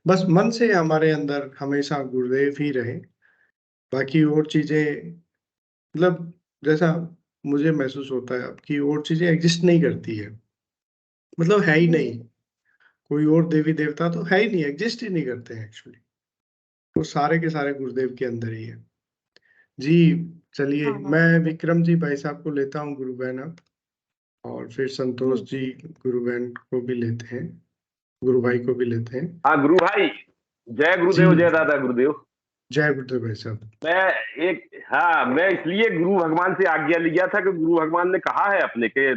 S3: बस मन से हमारे अंदर हमेशा गुरुदेव ही रहे। बाकी और चीजें मतलब जैसा मुझे महसूस होता है अब कि और चीजें एग्जिस्ट नहीं करती है, मतलब है ही
S8: जी
S3: नहीं। कोई और देवी देवता तो है ही नहीं, एग्जिस्ट ही नहीं करते हैं एक्चुअली। वो सारे के सारे गुरुदेव के अंदर ही है जी। चलिए
S8: हाँ हाँ
S3: मैं विक्रम जी भाई साहब को लेता हूँ गुरु बहन अब, और फिर संतोष
S8: जी।
S3: जी गुरु बहन को भी लेते हैं, गुरु भाई को भी लेते हैं
S5: हाँ गुरु भाई, जय
S3: जी।
S5: गुरुदेव, जय दादा गुरुदेव।
S3: जय गुरुदेव भाई साहब।
S5: मैं एक हाँ मैं इसलिए गुरु भगवान से आज्ञा लिया था कि गुरु भगवान ने कहा है अपने के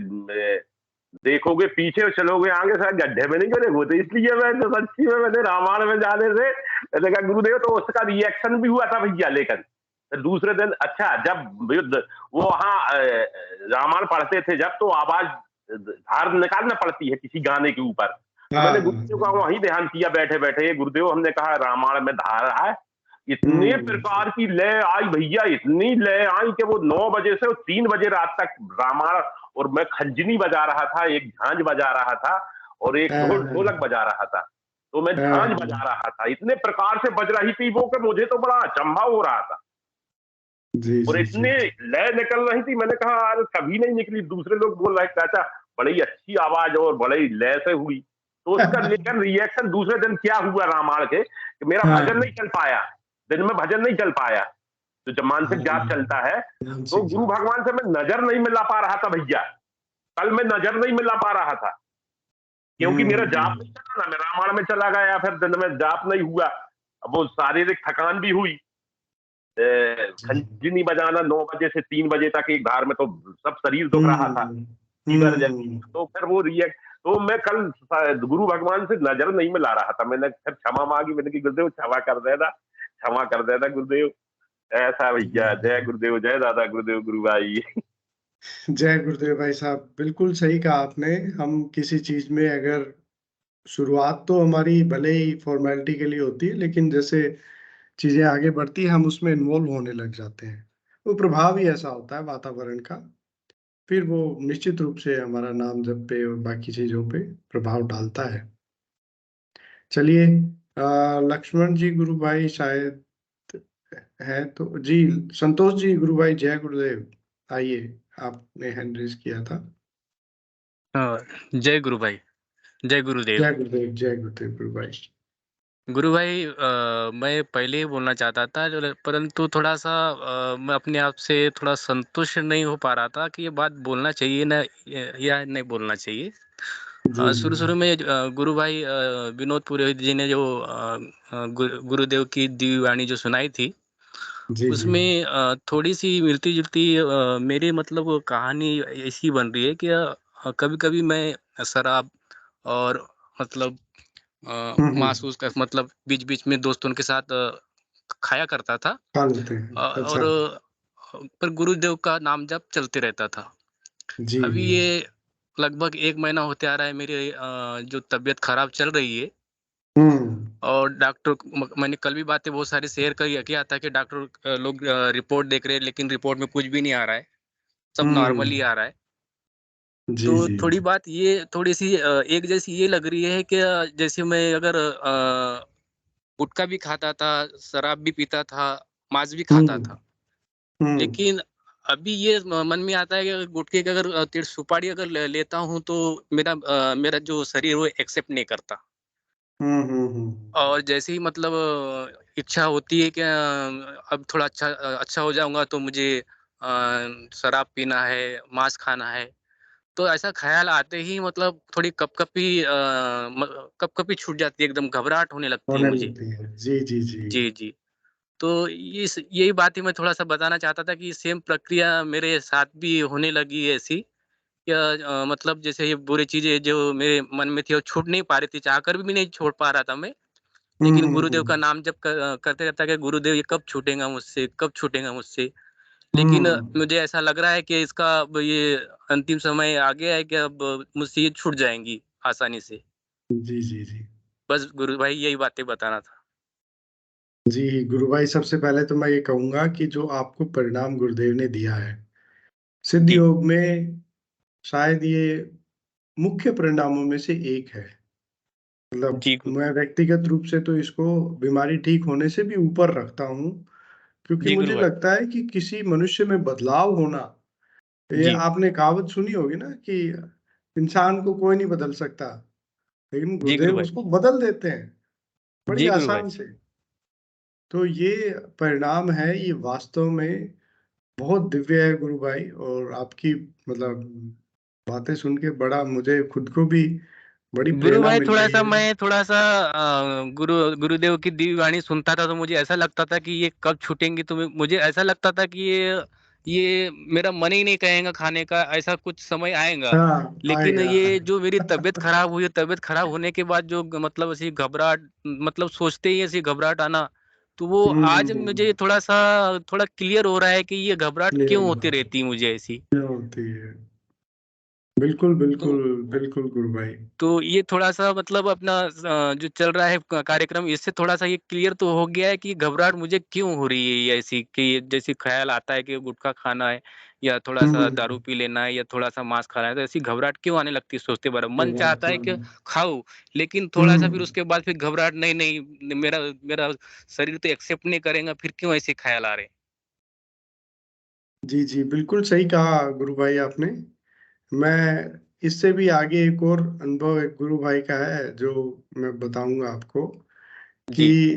S5: देखोगे पीछे चलोगे आगे शायद गड्ढे में नहीं गिरोगे, तो इसलिए मैं तो सच्ची में मैंने रामायण में जाने से मैंने कहा गुरुदेव, तो उसका रिएक्शन भी हुआ था भैया। लेकिन तो दूसरे दिन अच्छा जब युद्ध वो वहाँ रामायण पढ़ते थे जब, तो आवाज धार निकालना पड़ती है किसी गाने के ऊपर, तो
S3: हाँ
S5: मैंने
S3: हाँ
S5: गुरुदेव का वहीं ध्यान किया बैठे बैठे। गुरुदेव हमने कहा रामायण में धार है, इतने प्रकार की लय आई भैया, इतनी लय आई कि वो 9 बजे से 3 बजे रात तक रामायण, और मैं खंजनी बजा रहा था, एक झांझ बजा रहा था, और एक
S3: हाँ
S5: ढोलक बजा रहा था। तो मैं
S3: हाँ
S5: झांझ बजा रहा था, इतने प्रकार से बज रही थी वो कि मुझे तो बड़ा अचंभा हो रहा था,
S3: जी
S5: और
S3: जी जी
S5: इतने लय निकल रही थी। मैंने कहा अरे कभी नहीं निकली। दूसरे लोग बोल रहे चाचा बड़ी अच्छी आवाज और बड़ी लय से हुई। तो उसका लेकर रिएक्शन दूसरे दिन क्या हुआ रामायण के, कि मेरा
S3: हाँ
S5: भजन नहीं चल पाया, दिन में भजन नहीं चल पाया। तो जब मानसिक जाप चलता है तो
S3: मानसिक
S5: गुरु
S3: जी।
S5: भगवान से मैं नजर नहीं मिला पा रहा था भैया। कल मैं नजर नहीं मिला पा रहा था क्योंकि मेरा जाप नहीं चला ना, मैं रामायण में चला गया, फिर दिन में जाप नहीं हुआ। अब वो शारीरिक थकान भी हुई। खंजनी बजाना 9 बजे से 3 बजे तक एक धार में, तो सब शरीर दुख रहा था, फीवर जैसी। तो फिर वो रिएक्ट, तो मैं कल गुरु भगवान से नजर नहीं मिला रहा था। मैंने फिर क्षमा मांगी, मैंने कि गुरुदेव क्षमा कर देना, क्षमा कर देना गुरुदेव। ऐसा भैया, जय गुरुदेव, जय दादा गुरुदेव गुरु भाई।
S3: जय गुरुदेव भाई साहब, बिल्कुल सही कहा आपने। हम किसी चीज में अगर शुरुआत तो हमारी भले ही फॉर्मेलिटी के लिए होती है, लेकिन जैसे चीजें आगे बढ़ती है हम उसमें इन्वॉल्व होने लग जाते हैं। वो प्रभाव ही ऐसा होता है वातावरण का, फिर वो निश्चित रूप से हमारा नाम जप पे और बाकी चीजों पे प्रभाव डालता है। चलिए लक्ष्मण जी गुरु भाई शायद है तो जी, संतोष जी, गुरु भाई जय गुरुदेव, आइए, आपने हैंड रेज किया था।
S6: जय गुरु भाई, जय गुरुदेव।
S3: जय गुरुदेव, जय गुरुदेव गुरु भाई।
S6: गुरु भाई, मैं पहले ही बोलना चाहता था परंतु थोड़ा सा मैं अपने आप से थोड़ा संतुष्ट नहीं हो पा रहा था कि ये बात बोलना चाहिए ना या नहीं बोलना चाहिए।
S3: जी जी
S6: शुरू में गुरु भाई विनोद पुरोहित जी ने जो गुरुदेव की दिव्य वाणी जो सुनाई थी,
S3: जी जी
S6: उसमें थोड़ी सी मिलती जुलती मेरी मतलब कहानी ऐसी बन रही है कि कभी-कभी मैं शराब और मतलब मांस
S3: हम्म,
S6: उस का मतलब बीच-बीच में दोस्तों के साथ खाया करता था।
S3: खा लेते हैं,
S6: और
S3: अच्छा।
S6: पर गुरुदेव का नाम जप चलते रहता था।
S3: जी
S6: अभी ये लगभग 1 महीना होते आ रहा है, मेरी जो तबीयत खराब चल रही है।
S3: हम्म
S6: और डॉक्टर मैंने कल भी बातें बहुत सारी शेयर किया था कि डॉक्टर लोग रिपोर्ट देख रहे हैं, लेकिन रिपोर्ट में कुछ भी नहीं आ रहा है, सब नॉर्मल ही
S3: हम्म
S6: आ रहा है।
S3: जी
S6: तो
S3: जी
S6: थोड़ी बात ये थोड़ी-सी एक जैसी ये लग रही है कि जैसे मैं अगर गुटखा भी खाता था, शराब भी पीता था, मांस भी खाता
S3: हम्म
S6: था।
S3: हम्म
S6: लेकिन अभी ये मन में आता है कि अगर गुटखे की अगर सुपारी अगर लेता हूँ तो मेरा जो शरीर है वो एक्सेप्ट नहीं करता।
S3: हम्म।
S6: और जैसे ही मतलब इच्छा होती है कि अब थोड़ा अच्छा हो जाऊँगा तो मुझे शराब पीना है, मांस खाना है। तो ऐसा ख़्याल आते ही मतलब थोड़ी कँपकँपी छूट जाती है, एकदम घबराहट होने लगती है
S3: होने
S6: मुझे।
S3: लगती है, जी जी जी।
S6: जी, जी। तो यही बात ही मैं थोड़ा-सा बताना चाहता था कि सेम प्रक्रिया मेरे साथ भी होने लगी है ऐसी। क्या मतलब जैसे ये बुरी चीज़ें जो मेरे मन में थी और छूट नहीं पा रही थी, चाहकर भी नहीं छोड़ पा रहा था मैं। लेकिन गुरुदेव का
S3: हम्म
S6: नाम जब करते रहता कि गुरुदेव ये कब छूटेगा मुझसे, कब छूटेगा मुझसे? लेकिन
S3: हम्म
S6: मुझे ऐसा लग रहा है कि इसका अब ये अंतिम समय आ गया है कि अब मुझसे ये छूट जाएँगी आसानी से।
S3: जी जी जी
S6: बस गुरु भाई यही बातें बताना था।
S3: जी, गुरु भाई, सबसे पहले तो मैं ये कहूंगा कि जो आपको परिणाम गुरुदेव ने दिया है सिद्ध
S6: जी,
S3: योग में, शायद ये मुख्य परिणामों में से एक है। मतलब
S6: जी गुरु।
S3: मैं व्यक्तिगत रूप से तो इसको बीमारी ठीक होने से भी ऊपर रखता हूँ, क्योंकि
S6: जी गुरु
S3: मुझे
S6: भाई।
S3: लगता है कि किसी मनुष्य में बदलाव होना, ये
S6: जी,
S3: आपने कहावत सुनी होगी ना कि इंसान को कोई नहीं बदल सकता, लेकिन
S6: जी गुरु
S3: गुरुदेव
S6: भाई।
S3: उसको बदल देते हैं बड़ी
S6: जी गुरु भाई।
S3: आसान से। तो ये परिणाम है, ये वास्तव में बहुत दिव्य है गुरु भाई। और आपकी मतलब बातें सुन के बड़ा मुझे खुद को भी बड़ी
S6: गुरु
S3: प्रेरणा
S6: भाई,
S3: मिल रही
S6: थोड़ा-सा
S3: है।
S6: मैं थोड़ा-सा गुरुदेव की दिव्य वाणी सुनता था तो मुझे ऐसा लगता था कि ये कब छूटेंगी, तो मुझे ऐसा लगता था कि ये मेरा मन ही नहीं कहेगा खाने का, ऐसा कुछ समय आएगा।
S3: हाँ,
S6: लेकिन
S3: आएगा।
S6: ये जो मेरी तबीयत खराब हुई, तबीयत खराब होने के बाद जो मतलब ऐसी घबराहट, मतलब सोचते ही ऐसी घबराहट आना, तो वो आज मुझे थोड़ा क्लियर हो रहा है कि ये घबराहट
S3: क्लियर
S6: क्यों
S3: हो
S6: होती
S3: रहा है,
S6: रहती है मुझे ऐसी।
S3: क्या होती है। बिल्कुल
S6: तो
S3: बिल्कुल बिल्कुल गुरु भाई।
S6: तो ये थोड़ा-सा मतलब अपना जो चल रहा है कार्यक्रम, इससे थोड़ा-सा ये क्लियर तो हो गया है कि घबराहट मुझे क्यों हो रही है ये ऐसी, कि जैसे ख़्याल आता है कि गुटखा खाना है या थोड़ा-सा दारू
S3: हम्म
S6: पी लेना है या थोड़ा-सा मांस खाना है, तो ऐसी घबराहट क्यों आने लगती है सोचते बार मन चाहता है कि खाऊँ, लेकिन थोड़ा-सा फिर
S3: हम्म
S6: उसके बाद फिर घबराहट, नहीं, नहीं, मेरा मेरा शरीर तो एक्सेप्ट नहीं करेगा, फिर क्यों ऐसे ख़्याल आ रहे हैं?
S3: जी जी, बिल्कुल सही कहा गुरु भाई आपने। मैं इससे भी आगे एक और अनुभव एक गुरु भाई का है जो मैं बताऊंगा आपको, कि
S6: जी,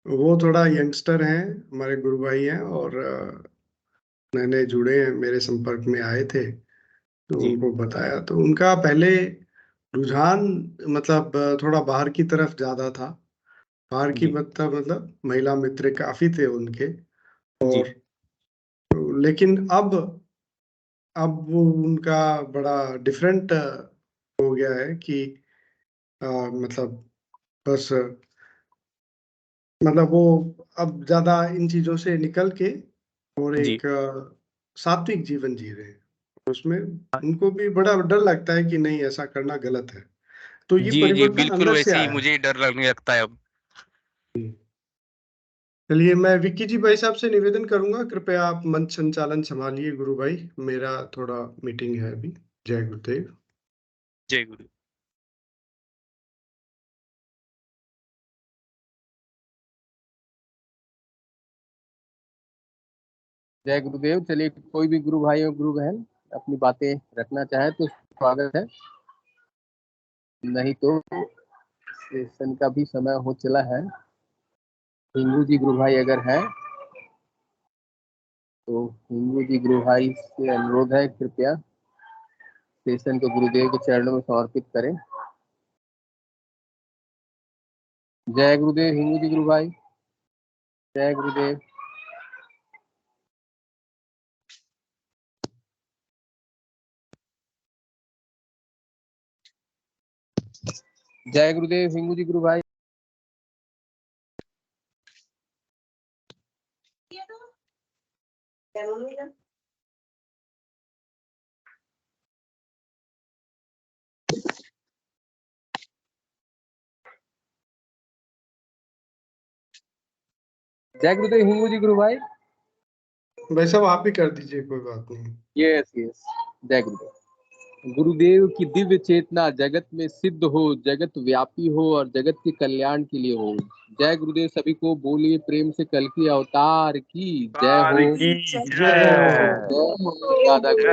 S3: वो थोड़ा यंगस्टर हैं, हमारे गुरु भाई हैं, और नए नए जुड़े हैं, मेरे संपर्क में आए थे, तो
S6: जी,
S3: उनको बताया तो उनका पहले रुझान मतलब थोड़ा बाहर की तरफ ज्यादा था। बाहर की
S6: जी,
S3: मतलब महिला मित्र काफी थे उनके।
S6: जी,
S3: और लेकिन अब वो उनका बड़ा डिफरेंट हो गया है कि मतलब बस मतलब वो अब ज्यादा इन चीजों से निकल के और
S6: जी।
S3: एक सात्विक जीवन जी रहे हैं। उसमें उनको भी बड़ा डर लगता है कि नहीं, ऐसा करना गलत है। तो ये
S6: जी, जी,
S3: परिवर्तन
S6: बिल्कुल
S3: अंदर से
S6: वैसे ही
S3: आया है।
S6: मुझे डर लगने लगता है अब।
S3: चलिए, मैं विक्की जी भाई साहब से निवेदन करूंगा, कृपया आप मंच संचालन संभालिए गुरु भाई, मेरा थोड़ा मीटिंग है अभी। जय गुरुदेव।
S6: जय गुरु।
S9: जय गुरुदेव। चलिए, कोई भी गुरु भाई और गुरु बहन अपनी बातें रखना चाहे तो स्वागत है, नहीं तो सेशन का भी समय हो चला है। हिंगू जी गुरु भाई अगर है तो हिंगू जी गुरु भाई से अनुरोध है, कृपया सेशन को गुरुदेव के चरणों में समर्पित करें। जय गुरुदेव हिंगू जी गुरु भाई, जय गुरुदेव। जय गुरुदेव हिंगू जी गुरु भाई। जय गुरुदेव हिंगू जी गुरु भाई।
S3: भाई साहब आप भी कर दीजिए, कोई बात नहीं।
S9: यस यस, जय गुरुदेव। गुरुदेव की दिव्य चेतना जगत में सिद्ध हो, जगत व्यापी हो और जगत के कल्याण के लिए हो। जय गुरुदेव। सभी को बोलिए प्रेम से कल की अवतार की जय हो।
S5: जय
S9: जय हो दादा गुरुदेव।